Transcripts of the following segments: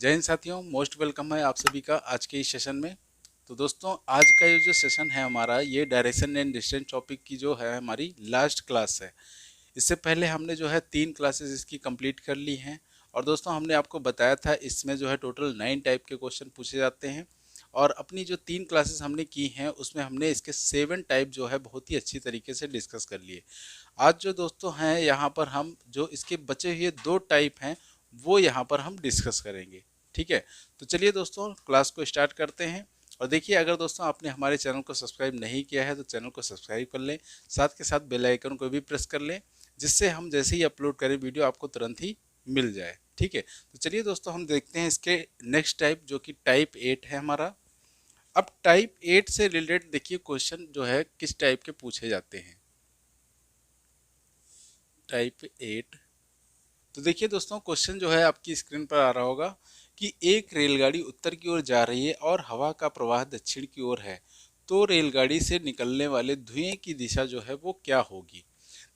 जय हिंद साथियों, most welcome है आप सभी का आज के इस सेशन में। तो दोस्तों, आज का ये जो सेशन है हमारा, ये डायरेक्शन एंड डिस्टेंस टॉपिक की जो है हमारी लास्ट क्लास है। इससे पहले हमने जो है 3 क्लासेस इसकी कंप्लीट कर ली हैं। और दोस्तों, हमने आपको बताया था इसमें जो है टोटल 9 टाइप के क्वेश्चन पूछे जाते हैं। और अपनी जो 3 क्लासेस हमने की हैं उसमें हमने इसके 7 टाइप जो है बहुत ही अच्छी तरीके से डिस्कस कर लिए। आज जो दोस्तों हैं यहाँ पर हम जो इसके बचे हुए 2 टाइप हैं वो यहाँ पर हम डिस्कस करेंगे। ठीक है, तो चलिए दोस्तों क्लास को स्टार्ट करते हैं। और देखिए, अगर दोस्तों आपने हमारे चैनल को सब्सक्राइब नहीं किया है तो चैनल को सब्सक्राइब कर लें, साथ के साथ बेल आइकन को भी प्रेस कर लें, जिससे हम जैसे ही अपलोड करें वीडियो आपको तुरंत ही मिल जाए। ठीक है, तो चलिए दोस्तों हम देखते हैं इसके नेक्स्ट टाइप, जो कि टाइप 8 है हमारा। अब टाइप 8 से रिलेटेड देखिए क्वेश्चन जो है किस टाइप के पूछे जाते हैं। टाइप 8, तो देखिए दोस्तों, क्वेश्चन जो है आपकी स्क्रीन पर आ रहा होगा कि एक रेलगाड़ी उत्तर की ओर जा रही है और हवा का प्रवाह दक्षिण की ओर है, तो रेलगाड़ी से निकलने वाले धुएं की दिशा जो है वो क्या होगी।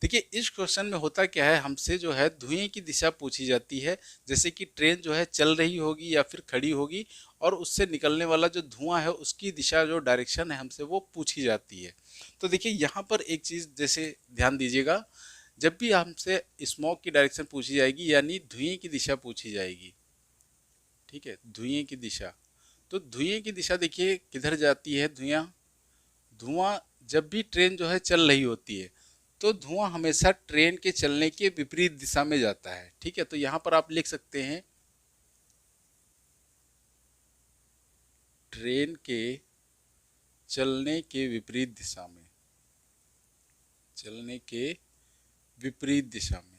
देखिए, इस क्वेश्चन में होता क्या है, हमसे जो है धुएं की दिशा पूछी जाती है, जैसे कि ट्रेन जो है चल रही होगी या फिर खड़ी होगी, और उससे निकलने वाला जो धुआं है उसकी दिशा, जो डायरेक्शन है, हमसे वो पूछी जाती है। तो देखिए यहाँ पर एक चीज़ जैसे ध्यान दीजिएगा, जब भी हमसे स्मोक की डायरेक्शन पूछी जाएगी यानी धुएं की दिशा पूछी जाएगी। ठीक है, धुएं की दिशा, तो धुएं की दिशा देखिए किधर जाती है। धुआं धुआं जब भी ट्रेन जो है चल रही होती है तो धुआं हमेशा ट्रेन के चलने के विपरीत दिशा में जाता है। ठीक है, तो यहाँ पर आप लिख सकते हैं ट्रेन के चलने के विपरीत दिशा में, चलने के विपरीत दिशा में।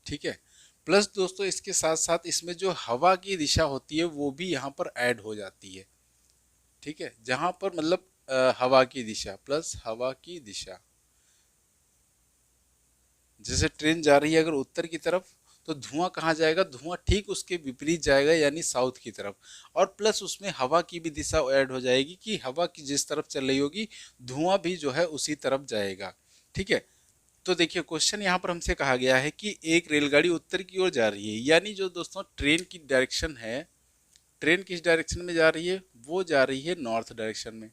ठीक है, प्लस दोस्तों इसके साथ साथ इसमें जो हवा की दिशा होती है वो भी यहाँ पर ऐड हो जाती है। ठीक है, जहाँ पर मतलब हवा की दिशा प्लस हवा की दिशा, जैसे ट्रेन जा रही है अगर उत्तर की तरफ, तो धुआं कहाँ जाएगा, धुआं ठीक उसके विपरीत जाएगा यानी साउथ की तरफ। और प्लस उसमें हवा की भी दिशा ऐड हो जाएगी कि हवा की जिस तरफ चल रही होगी धुआं भी जो है उसी तरफ जाएगा। ठीक है, तो देखिए क्वेश्चन यहाँ पर हमसे कहा गया है कि एक रेलगाड़ी उत्तर की ओर जा रही है, यानी जो दोस्तों ट्रेन की डायरेक्शन है, ट्रेन किस डायरेक्शन में जा रही है, वो जा रही है नॉर्थ डायरेक्शन में,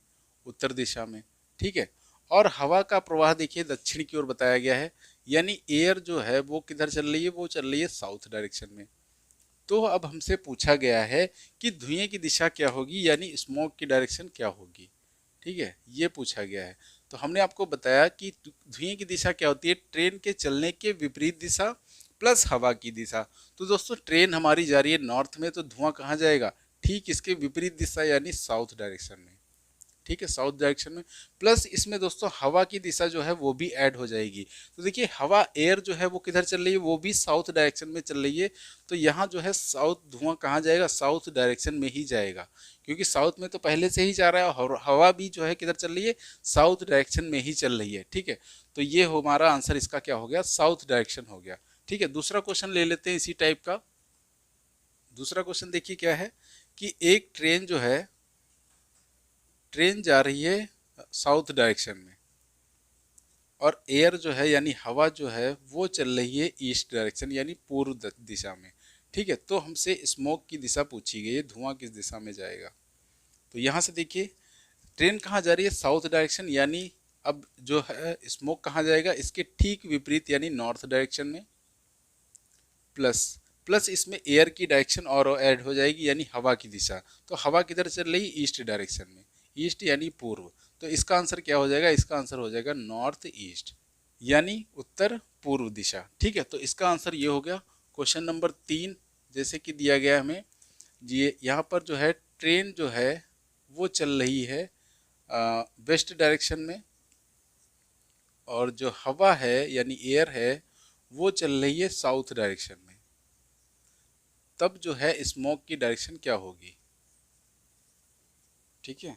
उत्तर दिशा में। ठीक है, और हवा का प्रवाह देखिए दक्षिण की ओर बताया गया है, यानी एयर जो है वो किधर चल रही है, वो चल रही है साउथ डायरेक्शन में। तो अब हमसे पूछा गया है कि धुएं की दिशा क्या होगी, यानी स्मोक की डायरेक्शन क्या होगी। ठीक है, ये पूछा गया है। तो हमने आपको बताया कि धुएं की दिशा क्या होती है, ट्रेन के चलने के विपरीत दिशा प्लस हवा की दिशा। तो दोस्तों ट्रेन हमारी जा रही है नॉर्थ में, तो धुआं कहाँ जाएगा, ठीक इसके विपरीत दिशा यानी साउथ डायरेक्शन में। ठीक है, साउथ डायरेक्शन में। प्लस इसमें दोस्तों हवा की दिशा जो है वो भी ऐड हो जाएगी। तो देखिए हवा, एयर जो है वो किधर चल रही है, वो भी साउथ डायरेक्शन में चल रही है। तो यहाँ जो है साउथ, धुआं कहाँ जाएगा, साउथ डायरेक्शन में ही जाएगा, क्योंकि साउथ में तो पहले से ही जा रहा है और हवा भी जो है किधर चल रही है, साउथ डायरेक्शन में ही चल रही है। ठीक है, तो ये हमारा आंसर इसका क्या हो गया, साउथ डायरेक्शन हो गया। ठीक है, दूसरा क्वेश्चन ले लेते हैं इसी टाइप का। दूसरा क्वेश्चन देखिए क्या है कि एक ट्रेन जो है, ट्रेन जा रही है साउथ डायरेक्शन में, और एयर जो है यानी हवा जो है वो चल रही है ईस्ट डायरेक्शन यानी पूर्व दिशा में। ठीक है, तो हमसे स्मोक की दिशा पूछी गई है, धुआं किस दिशा में जाएगा। तो यहाँ से देखिए ट्रेन कहाँ जा रही है, साउथ डायरेक्शन, यानी अब जो है स्मोक कहाँ जाएगा, इसके ठीक विपरीत यानी नॉर्थ डायरेक्शन में। प्लस प्लस इसमें एयर की डायरेक्शन और ऐड हो जाएगी यानी हवा की दिशा। तो हवा किधर चल रही, ईस्ट डायरेक्शन में, ईस्ट यानी पूर्व। तो इसका आंसर क्या हो जाएगा, इसका आंसर हो जाएगा नॉर्थ ईस्ट यानी उत्तर पूर्व दिशा। ठीक है, तो इसका आंसर ये हो गया क्वेश्चन नंबर 3। जैसे कि दिया गया हमें, ये यहाँ पर जो है ट्रेन जो है वो चल रही है वेस्ट डायरेक्शन में, और जो हवा है यानी एयर है वो चल रही है साउथ डायरेक्शन में। तब जो है स्मोक की डायरेक्शन क्या होगी। ठीक है,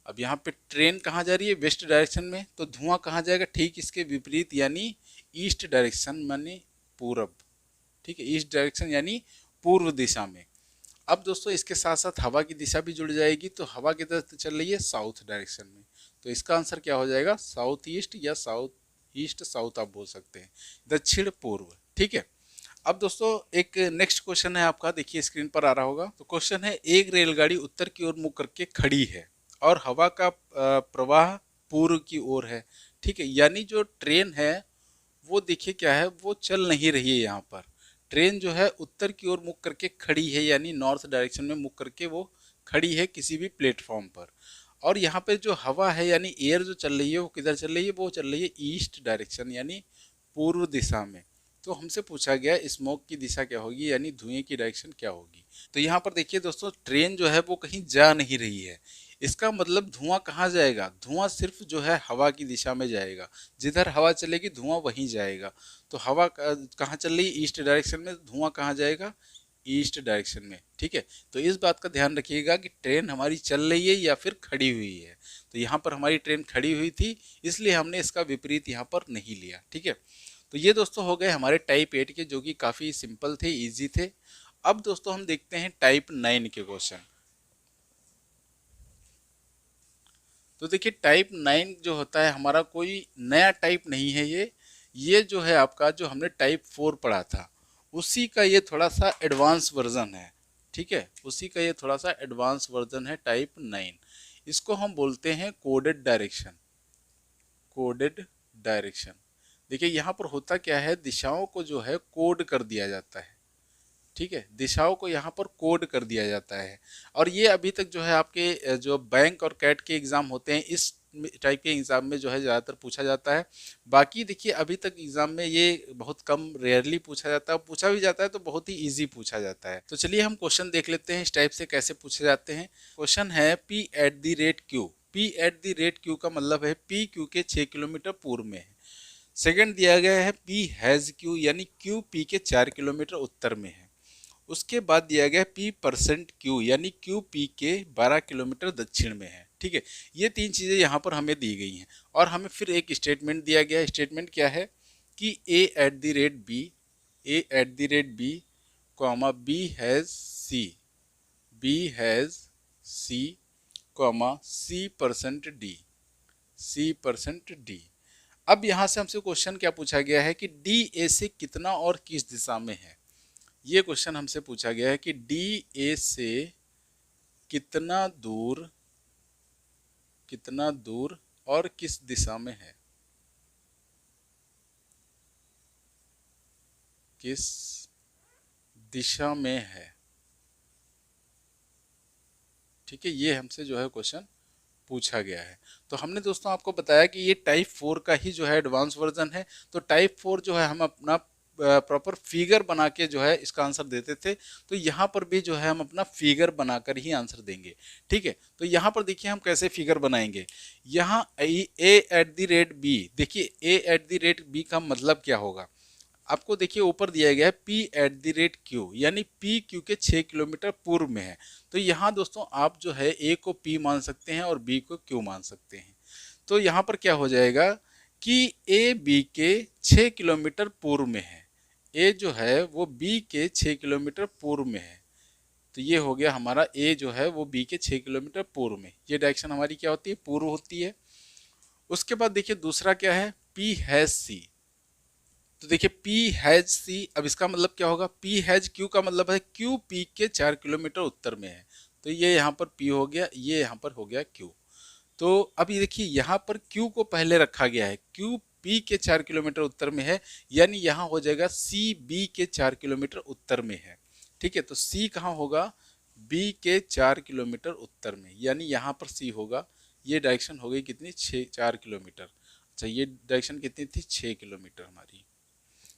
अब यहाँ पे ट्रेन कहाँ जा रही है, वेस्ट डायरेक्शन में, तो धुआं कहाँ जाएगा, ठीक इसके विपरीत यानी ईस्ट डायरेक्शन मानी पूरब। ठीक है, ईस्ट डायरेक्शन यानी पूर्व दिशा में। अब दोस्तों इसके साथ साथ हवा की दिशा भी जुड़ जाएगी, तो हवा किधर चल रही है, साउथ डायरेक्शन में। तो इसका आंसर क्या हो जाएगा, साउथ ईस्ट या साउथ ईस्ट साउथ आप बोल सकते हैं, दक्षिण पूर्व। ठीक है। अब दोस्तों एक नेक्स्ट क्वेश्चन है आपका, देखिए स्क्रीन पर आ रहा होगा। तो क्वेश्चन है, एक रेलगाड़ी उत्तर की ओर मुख करके खड़ी है और हवा का प्रवाह पूर्व की ओर है। ठीक है, यानी जो ट्रेन है वो देखिए क्या है, वो चल नहीं रही है। यहाँ पर ट्रेन जो है उत्तर की ओर मुख करके खड़ी है, यानी नॉर्थ डायरेक्शन में मुख करके वो खड़ी है किसी भी प्लेटफॉर्म पर। और यहाँ पे जो हवा है यानी एयर जो चल रही है वो किधर चल रही है, वो चल रही है ईस्ट डायरेक्शन यानी पूर्व दिशा में। तो हमसे पूछा गया स्मोक की दिशा क्या होगी, यानी धुएं की डायरेक्शन क्या होगी। तो यहाँ पर देखिए दोस्तों, ट्रेन जो है वो कहीं जा नहीं रही है। इसका मतलब धुआं कहाँ जाएगा, धुआं सिर्फ जो है हवा की दिशा में जाएगा। जिधर हवा चलेगी धुआं वहीं जाएगा। तो हवा कहाँ चल रही है, ईस्ट डायरेक्शन में, धुआं कहाँ जाएगा, ईस्ट डायरेक्शन में। ठीक है, तो इस बात का ध्यान रखिएगा कि ट्रेन हमारी चल रही है या फिर खड़ी हुई है। तो यहाँ पर हमारी ट्रेन खड़ी हुई थी, इसलिए हमने इसका विपरीत यहाँ पर नहीं लिया। ठीक है, तो ये दोस्तों हो गए हमारे टाइप 8 के, जो कि काफ़ी सिंपल थे, इजी थे। अब दोस्तों हम देखते हैं टाइप 9 के क्वेश्चन। तो देखिए टाइप 9 जो होता है हमारा, कोई नया टाइप नहीं है ये जो है आपका, जो हमने टाइप 4 पढ़ा था उसी का ये थोड़ा सा एडवांस वर्जन है। ठीक है, उसी का ये थोड़ा सा एडवांस वर्जन है टाइप 9। इसको हम बोलते हैं कोडेड डायरेक्शन। Coded direction. देखिए यहाँ पर होता क्या है, दिशाओं को जो है कोड कर दिया जाता है। ठीक है, दिशाओं को यहाँ पर कोड कर दिया जाता है। और ये अभी तक जो है आपके जो बैंक और कैट के एग्ज़ाम होते हैं, इस टाइप के एग्ज़ाम में जो है ज़्यादातर पूछा जाता है। बाकी देखिए अभी तक एग्ज़ाम में ये बहुत कम, रेयरली पूछा जाता है। पूछा भी जाता है तो बहुत ही ईजी पूछा जाता है। तो चलिए हम क्वेश्चन देख लेते हैं इस टाइप से कैसे पूछे जाते हैं। क्वेश्चन है P eight the rate Q. P eight the rate Q का मतलब है पी क्यू के 6 किलोमीटर पूर्व में है। सेकंड दिया गया है पी हैज़ क्यू, यानी क्यू पी के 4 किलोमीटर उत्तर में है। उसके बाद दिया गया पी परसेंट क्यू, यानी क्यू पी के 12 किलोमीटर दक्षिण में है। ठीक है, ये तीन चीज़ें यहाँ पर हमें दी गई हैं। और हमें फिर एक स्टेटमेंट दिया गया है। स्टेटमेंट क्या है कि A at the rate B, A at the rate B comma B has C, B has C comma C percent D, C percent D. अब यहाँ से हमसे क्वेश्चन क्या पूछा गया है कि डी ए से कितना और किस दिशा में है। ये क्वेश्चन हमसे पूछा गया है कि डी ए से कितना दूर, कितना दूर और किस दिशा में है, किस दिशा में है। ठीक है, ये हमसे जो है क्वेश्चन पूछा गया है। तो हमने दोस्तों आपको बताया कि ये टाइप 4 का ही जो है एडवांस वर्जन है। तो टाइप 4 जो है हम अपना प्रॉपर फिगर बना के जो है इसका आंसर देते थे। तो यहाँ पर भी जो है हम अपना फिगर बनाकर ही आंसर देंगे। ठीक है, तो यहाँ पर देखिए हम कैसे फिगर बनाएंगे। यहाँ ए एट द रेट बी, देखिए ए एट द रेट बी का मतलब क्या होगा आपको देखिए ऊपर दिया गया है P eight the rate Q, यानी पी क्यू के 6 किलोमीटर पूर्व में है। तो यहाँ दोस्तों आप जो है ए को पी मान सकते हैं और बी को क्यू मान सकते हैं। तो यहाँ पर क्या हो जाएगा कि ए बी के 6 किलोमीटर पूर्व में है। ए जो है वो बी के 6 किलोमीटर पूर्व में है। तो ये हो गया हमारा ए जो है वो बी के 6 किलोमीटर पूर्व में। ये डायरेक्शन हमारी क्या होती है, पूर्व होती है। उसके बाद देखिए दूसरा क्या है, पी हैज सी। तो देखिए पी हैज सी, अब इसका मतलब क्या होगा, पी हैज क्यू का मतलब है क्यू पी के 4 किलोमीटर उत्तर में है। तो ये यहाँ पर पी हो गया, ये यहाँ पर हो गया क्यू। तो अब ये देखिए यहाँ पर क्यू को पहले रखा गया है, क्यू पी के 4 किलोमीटर उत्तर में है, यानी यहाँ हो जाएगा सी बी के 4 किलोमीटर उत्तर में है। ठीक है, तो सी कहाँ होगा, बी के 4 किलोमीटर उत्तर में, यानी यहाँ पर सी होगा। ये डायरेक्शन हो गई कितनी, 4 किलोमीटर। अच्छा, ये डायरेक्शन कितनी थी, 6 किलोमीटर हमारी।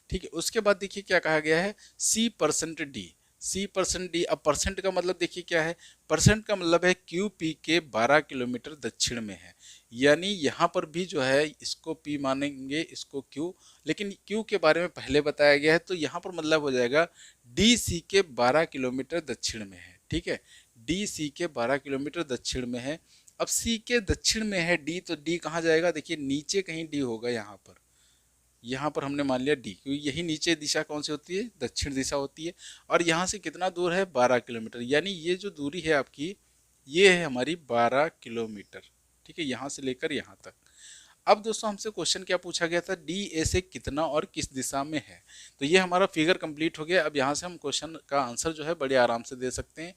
ठीक है, उसके बाद देखिए क्या कहा गया है, C percent D, C percent D. अब परसेंट का मतलब देखिए क्या है, परसेंट का मतलब है क्यू पी के 12 किलोमीटर दक्षिण में है। यानी यहाँ पर भी जो है इसको पी मानेंगे, इसको क्यू, लेकिन क्यू के बारे में पहले बताया गया है। तो यहाँ पर मतलब हो जाएगा डी सी के 12 किलोमीटर दक्षिण में है। ठीक है, डी सी के 12 किलोमीटर दक्षिण में है। अब सी के दक्षिण में है डी, तो डी कहाँ जाएगा, देखिए नीचे कहीं डी होगा। यहाँ पर हमने मान लिया डी, क्योंकि यही नीचे दिशा कौन सी होती है, दक्षिण दिशा होती है। और यहाँ से कितना दूर है, 12 किलोमीटर, यानी ये जो दूरी है आपकी, ये है हमारी 12 किलोमीटर। ठीक है, यहाँ से लेकर यहाँ तक। अब दोस्तों हमसे क्वेश्चन क्या पूछा गया था, डी ए से कितना और किस दिशा में है। तो ये हमारा फिगर कंप्लीट हो गया। अब यहाँ से हम क्वेश्चन का आंसर जो है बड़े आराम से दे सकते हैं।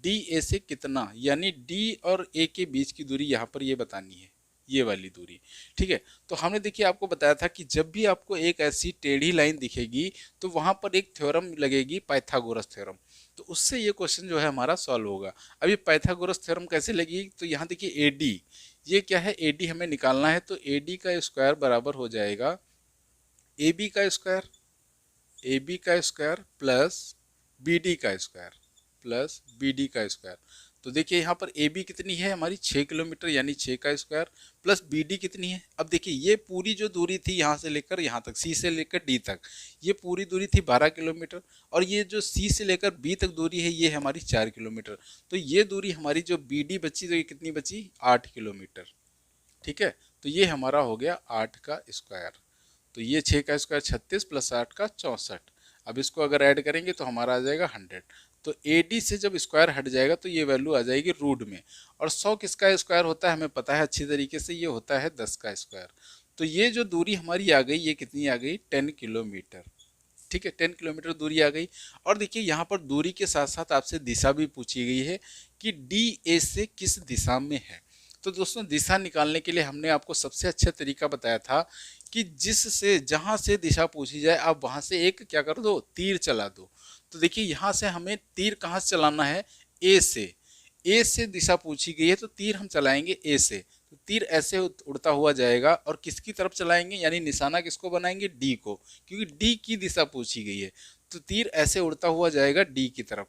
डी ए से कितना, यानी डी और ए के बीच की दूरी यहाँ पर ये बतानी है, ये वाली दूरी। ठीक है, तो हमने देखिए आपको बताया था कि जब भी आपको एक ऐसी टेढ़ी लाइन दिखेगी तो वहां पर एक थ्योरम लगेगी, पाइथागोरस थ्योरम। तो उससे ये क्वेश्चन जो है हमारा सॉल्व होगा। अब ये पाइथागोरस थ्योरम कैसे लगेगी, तो यहाँ देखिए ए डी, ये क्या है, ए डी हमें निकालना है। तो ए डी का स्क्वायर बराबर हो जाएगा ए बी का स्क्वायर, ए बी का स्क्वायर प्लस बी डी का स्क्वायर, प्लस बी डी का स्क्वायर। तो देखिए यहाँ पर ए बी कितनी है हमारी 6 किलोमीटर, यानी 6 का स्क्वायर, प्लस बी डी कितनी है। अब देखिए ये पूरी जो दूरी थी यहाँ से लेकर यहाँ तक, सी से लेकर डी तक, ये पूरी दूरी थी 12 किलोमीटर। और ये जो सी से लेकर बी तक दूरी है ये हमारी 4 किलोमीटर। तो ये दूरी हमारी जो बी डी बची, तो ये कितनी बची, 8 किलोमीटर। ठीक है, तो ये हमारा हो गया 8 का स्क्वायर। तो ये 6 का स्क्वायर 36 प्लस 8 का 64। अब इसको अगर ऐड करेंगे तो हमारा आ जाएगा 100। तो ए डी से जब स्क्वायर हट जाएगा तो ये वैल्यू आ जाएगी रूट में। और 100 किसका स्क्वायर होता है हमें पता है अच्छी तरीके से, ये होता है 10 का स्क्वायर। तो ये जो दूरी हमारी आ गई, ये कितनी आ गई, 10 किलोमीटर। ठीक है, 10 किलोमीटर दूरी आ गई। और देखिए यहाँ पर दूरी के साथ साथ आपसे दिशा भी पूछी गई है कि डी ए से किस दिशा में है। तो दोस्तों दिशा निकालने के लिए हमने आपको सबसे अच्छा तरीका बताया था कि जिससे, जहाँ से दिशा पूछी जाए आप वहाँ से एक क्या कर दो, तीर चला दो। तो देखिए यहाँ से हमें तीर कहाँ से चलाना है, ए से। ए से दिशा पूछी गई है तो तीर हम चलाएंगे ए से। तो तीर ऐसे उड़ता हुआ जाएगा और किसकी तरफ चलाएंगे, यानी निशाना किसको बनाएंगे, डी को, क्योंकि डी की दिशा पूछी गई है। तो तीर ऐसे उड़ता हुआ जाएगा डी की तरफ।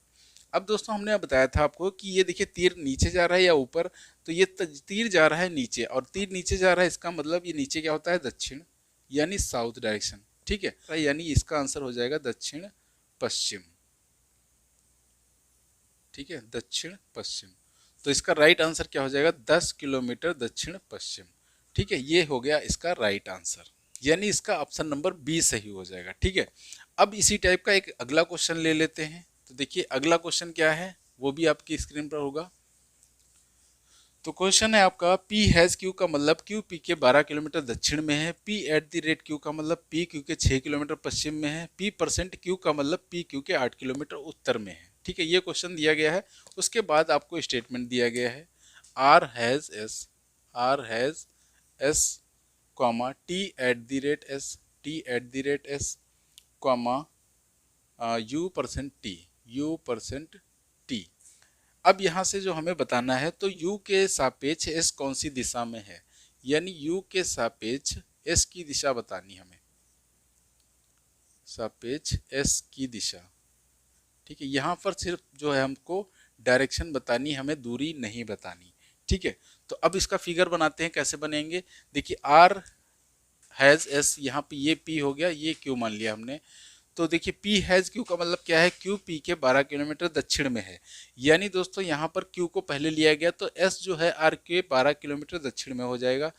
अब दोस्तों हमने बताया था आपको कि ये देखिए तीर नीचे जा रहा है या ऊपर, तो ये तीर जा रहा है नीचे, और तीर नीचे जा रहा है इसका मतलब ये नीचे क्या होता है, दक्षिण, यानी साउथ डायरेक्शन। ठीक है, यानी इसका आंसर हो जाएगा दक्षिण पश्चिम। ठीक है, दक्षिण पश्चिम। तो इसका राइट आंसर क्या हो जाएगा, 10 किलोमीटर दक्षिण पश्चिम। ठीक है, ये हो गया इसका राइट आंसर, यानी इसका ऑप्शन नंबर बी सही हो जाएगा। ठीक है, अब इसी टाइप का एक अगला क्वेश्चन ले लेते हैं। तो देखिए अगला क्वेश्चन क्या है, वो भी आपकी स्क्रीन पर होगा। तो क्वेश्चन है आपका, P हैज Q का मतलब Q P के 12 किलोमीटर दक्षिण में है। P eight the rate Q का मतलब P Q के 6 किलोमीटर पश्चिम में है। P परसेंट Q का मतलब P Q के 8 किलोमीटर उत्तर में है। ठीक है, ये क्वेश्चन दिया गया है। उसके बाद आपको स्टेटमेंट दिया गया है, R has S comma T eight the rate S, T eight the rate S comma U percent T। अब यहाँ से जो हमें बताना है, तो U के सापेक्ष S कौन सी दिशा में है, यानी U के सापेक्ष S की दिशा बतानी हमें, सापेक्ष S की दिशा। ठीक है, यहाँ पर सिर्फ जो है हमको डायरेक्शन बतानी, हमें दूरी नहीं बतानी। ठीक है, तो अब इसका फिगर बनाते हैं, कैसे बनेंगे। देखिए R हैज S, यहाँ पे ये P हो गया, ये Q मान लिया हमने। तो देखिए P हैज Q का मतलब क्या है, Q P के 12 किलोमीटर दक्षिण में है। यानी दोस्तों यहाँ पर Q को पहले लिया गया, तो S जो है R के 12 किलोमीटर दक्षिण में हो जाएगा।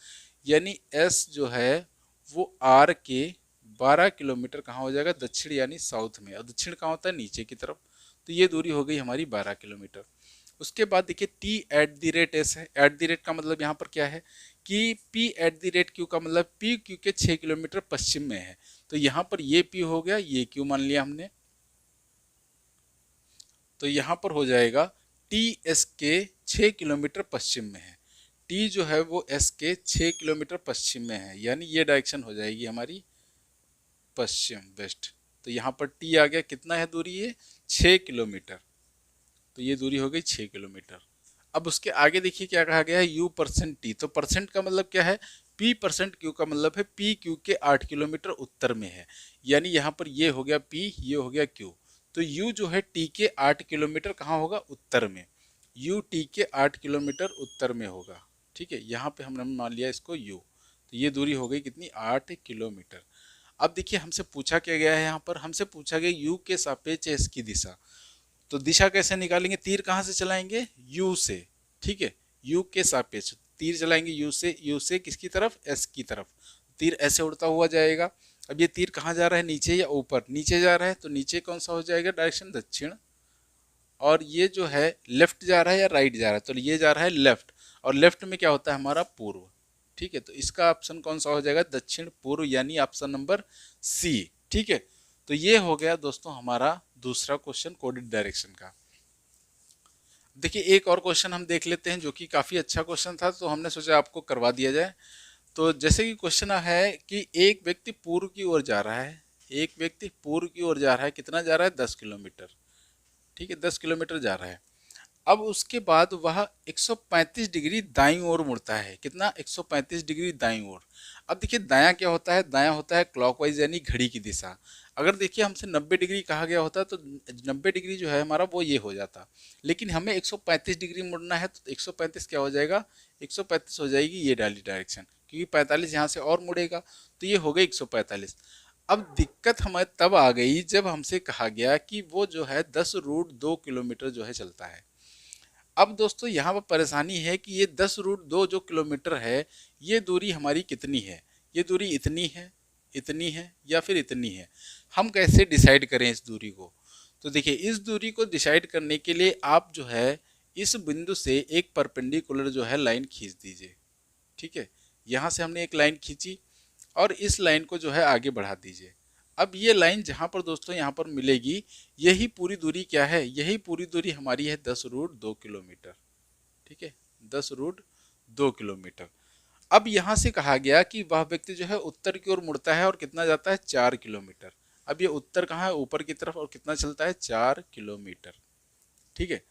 यानी S जो है वो R के 12 किलोमीटर कहाँ हो जाएगा, दक्षिण यानी साउथ में। और दक्षिण कहाँ होता है, नीचे की तरफ। तो ये दूरी हो गई हमारी 12 किलोमीटर। उसके बाद देखिए T eight the rate S है। एट द रेट का मतलब यहाँ पर क्या है कि P eight the rate Q का मतलब P Q के 6 किलोमीटर पश्चिम में है। तो यहाँ पर ये P हो गया, ये Q मान लिया हमने। तो यहाँ पर हो जाएगा T S के 6 किलोमीटर पश्चिम में है। T जो है वो S के 6 किलोमीटर पश्चिम में है, यानी ये डायरेक्शन हो जाएगी हमारी पश्चिम, वेस्ट। तो यहाँ पर T आ गया, कितना है दूरी, ये 6 किलोमीटर। तो ये दूरी हो गई 6 किलोमीटर। अब उसके आगे देखिए क्या कहा गया है, U परसेंट T। तो परसेंट का मतलब क्या है, P परसेंट Q का मतलब है P Q के 8 किलोमीटर उत्तर में है। यानी यहाँ पर ये हो गया P, ये हो गया Q। तो U जो है T के 8 किलोमीटर कहाँ होगा, उत्तर में। U T के 8 किलोमीटर उत्तर में होगा। ठीक है, यहाँ पे हमने मान लिया इसको U। तो ये दूरी हो गई कितनी, 8 किलोमीटर। अब देखिए हमसे पूछा क्या गया है, यहाँ पर हमसे पूछा गया U के सापेक्ष S की दिशा। तो दिशा कैसे निकालेंगे, तीर कहाँ से चलाएंगे, U से। ठीक है, U के सापेक्ष तीर चलाएंगे U से किसकी तरफ, S की तरफ। तीर ऐसे उड़ता हुआ जाएगा। अब ये तीर कहाँ जा रहा है, नीचे या ऊपर, नीचे जा रहा है। तो नीचे कौन सा हो जाएगा, डायरेक्शन दक्षिण। और ये जो है लेफ्ट जा रहा है या राइट जा रहा है, तो ये जा रहा है लेफ्ट। और लेफ्ट में क्या होता है हमारा, पूर्व। ठीक है, तो इसका ऑप्शन कौन सा हो जाएगा, दक्षिण पूर्व, यानी ऑप्शन नंबर सी। ठीक है, तो ये हो गया दोस्तों हमारा दूसरा क्वेश्चन कोडिड डायरेक्शन का। देखिए एक और क्वेश्चन हम देख लेते हैं जो कि काफी अच्छा क्वेश्चन था, तो हमने सोचा आपको करवा दिया जाए। तो जैसे कि क्वेश्चन है कि एक व्यक्ति पूर्व की ओर जा रहा है, एक व्यक्ति पूर्व की ओर जा रहा है, कितना जा रहा है, 10 किलोमीटर। ठीक है, 10 किलोमीटर जा रहा है। अब उसके बाद वह 135 डिग्री दाईं ओर मुड़ता है, कितना, 135 डिग्री दाईं ओर। अब देखिए दायां क्या होता है, दायां होता है क्लॉकवाइज यानी घड़ी की दिशा। अगर देखिए हमसे 90 डिग्री कहा गया होता तो 90 डिग्री जो है हमारा वो ये हो जाता, लेकिन हमें 135 डिग्री मुड़ना है तो 135 क्या हो जाएगा, 135 हो जाएगी ये वाली डायरेक्शन, क्योंकि 45 यहाँ से और मुड़ेगा, तो ये हो गई 145। अब दिक्कत हमें तब आ गई जब हमसे कहा गया कि वो जो है 10√2 किलोमीटर जो है चलता है। अब दोस्तों यहाँ पर परेशानी है कि ये 10√2 जो किलोमीटर है, ये दूरी हमारी कितनी है, ये दूरी इतनी है, इतनी है या फिर इतनी है। हम कैसे डिसाइड करें इस दूरी को, तो देखिए इस दूरी को डिसाइड करने के लिए आप जो है इस बिंदु से एक परपेंडिकुलर जो है लाइन खींच दीजिए। ठीक है, यहाँ से हमने एक लाइन खींची और इस लाइन को जो है आगे बढ़ा दीजिए। अब ये लाइन जहाँ पर दोस्तों यहाँ पर मिलेगी, यही पूरी दूरी क्या है, यही पूरी दूरी हमारी है 10√2 किलोमीटर। ठीक है, 10√2 किलोमीटर। अब यहाँ से कहा गया कि वह व्यक्ति जो है उत्तर की ओर मुड़ता है और कितना जाता है, 4 किलोमीटर। अब ये उत्तर कहाँ है, ऊपर की तरफ, और कितना चलता है, 4 किलोमीटर। ठीक है,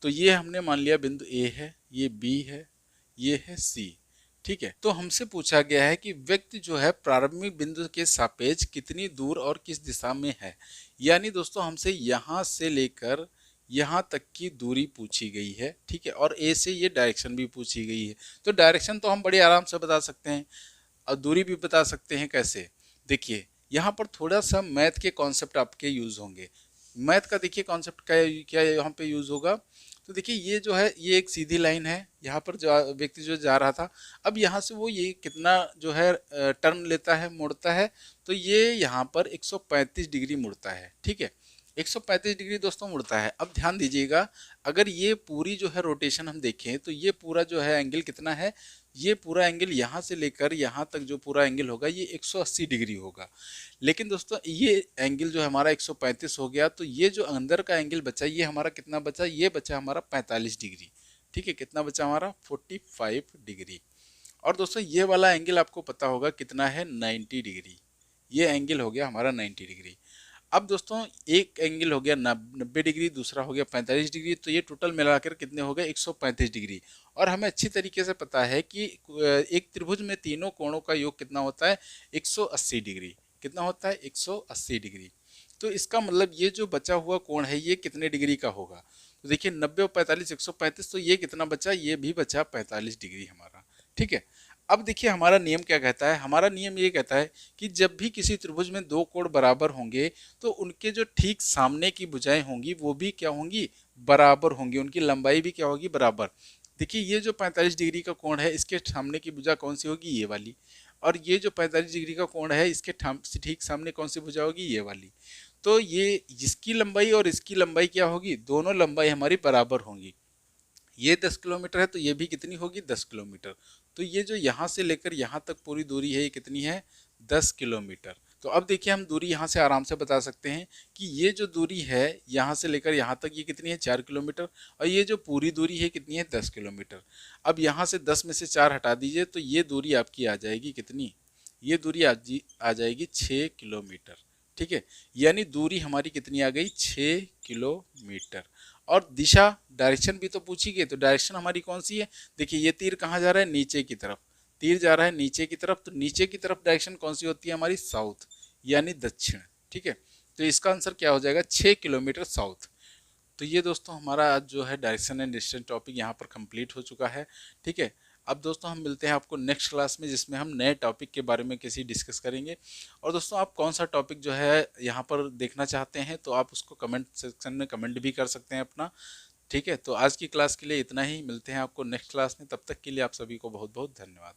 तो ये हमने मान लिया बिंदु ए है, ये बी है, ये है सी। ठीक है, तो हमसे पूछा गया है कि व्यक्ति जो है प्रारंभिक बिंदु के सापेक्ष कितनी दूर और किस दिशा में है। यानी दोस्तों हमसे यहाँ से लेकर यहाँ तक की दूरी पूछी गई है। ठीक है, और ए से ये डायरेक्शन भी पूछी गई है। तो डायरेक्शन तो हम बड़े आराम से बता सकते हैं और दूरी भी बता सकते हैं। कैसे, देखिए यहाँ पर थोड़ा सा मैथ के कॉन्सेप्ट आपके यूज होंगे। मैथ का देखिए कॉन्सेप्ट क्या यहाँ पे यूज होगा, तो देखिए ये जो है ये एक सीधी लाइन है, यहाँ पर जो व्यक्ति जो जा रहा था, अब यहाँ से वो ये कितना जो है टर्न लेता है, मुड़ता है, तो ये यहाँ पर 135 डिग्री मुड़ता है। ठीक है, 135 डिग्री दोस्तों मुड़ता है। अब ध्यान दीजिएगा, अगर ये पूरी जो है रोटेशन हम देखें तो ये पूरा जो है एंगल कितना है, ये पूरा एंगल यहाँ से लेकर यहाँ तक जो पूरा एंगल होगा ये 180 डिग्री होगा। लेकिन दोस्तों ये एंगल जो है हमारा 135 हो गया, तो ये जो अंदर का एंगल बचा ये हमारा कितना बचा, ये बचा हमारा 45 डिग्री। ठीक है, कितना बचा हमारा, 45 डिग्री। और दोस्तों ये वाला एंगल आपको पता होगा कितना है, 90 डिग्री। ये एंगल हो गया हमारा 90 डिग्री। अब दोस्तों एक एंगल हो गया 90 डिग्री, दूसरा हो गया 45 डिग्री, तो ये टोटल मिलाकर कितने हो गए, 135 डिग्री। और हमें अच्छी तरीके से पता है कि एक त्रिभुज में तीनों कोणों का योग कितना होता है, 180 डिग्री। कितना होता है, 180 डिग्री। तो इसका मतलब ये जो बचा हुआ कोण है ये कितने डिग्री का होगा, तो देखिए 90 और 45, 135, तो ये कितना बचा, ये भी बचा 45 डिग्री हमारा। ठीक है, अब देखिए हमारा नियम क्या कहता है, हमारा नियम ये कहता है कि जब भी किसी त्रिभुज में दो कोण बराबर होंगे तो उनके जो ठीक सामने की भुजाएं होंगी वो भी क्या होंगी, बराबर होंगी, उनकी लंबाई भी क्या होगी, बराबर। देखिए ये जो 45 डिग्री का कोण है इसके सामने की भुजा कौन सी होगी, ये वाली। और ये जो 45 डिग्री का कोण है इसके ठीक सामने कौन सी भुजा होगी, ये वाली। तो ये इसकी लंबाई और इसकी लंबाई क्या होगी, दोनों लंबाई हमारी बराबर होंगी। ये 10 किलोमीटर है तो ये भी कितनी होगी, 10 किलोमीटर। तो ये जो यहाँ से लेकर यहाँ तक पूरी दूरी है ये कितनी है, 10 किलोमीटर। तो अब देखिए हम दूरी यहाँ से आराम से बता सकते हैं कि ये जो दूरी है यहाँ से लेकर यहाँ तक ये कितनी है, 4 किलोमीटर। और ये जो पूरी दूरी है कितनी है, 10 किलोमीटर। अब यहाँ से 10 में से 4 हटा दीजिए तो ये दूरी आपकी आ जाएगी कितनी, ये दूरी आ जाएगी 6 किलोमीटर। ठीक है, यानी दूरी हमारी कितनी आ गई, 6 किलोमीटर। और दिशा, डायरेक्शन भी तो पूछी गई, तो डायरेक्शन हमारी कौन सी है, देखिए ये तीर कहाँ जा रहा है, नीचे की तरफ। तीर जा रहा है नीचे की तरफ, तो नीचे की तरफ डायरेक्शन कौन सी होती है हमारी, साउथ, यानी दक्षिण। ठीक है, तो इसका आंसर क्या हो जाएगा, 6 किलोमीटर साउथ। तो ये दोस्तों हमारा आज जो है डायरेक्शन एंड डिस्टेंस टॉपिक यहाँ पर कंप्लीट हो चुका है। ठीक है, अब दोस्तों हम मिलते हैं आपको नेक्स्ट क्लास में जिसमें हम नए टॉपिक के बारे में किसी डिस्कस करेंगे। और दोस्तों आप कौन सा टॉपिक जो है यहाँ पर देखना चाहते हैं तो आप उसको कमेंट सेक्शन में कमेंट भी कर सकते हैं अपना। ठीक है, तो आज की क्लास के लिए इतना ही, मिलते हैं आपको नेक्स्ट क्लास में, तब तक के लिए आप सभी को बहुत बहुत धन्यवाद।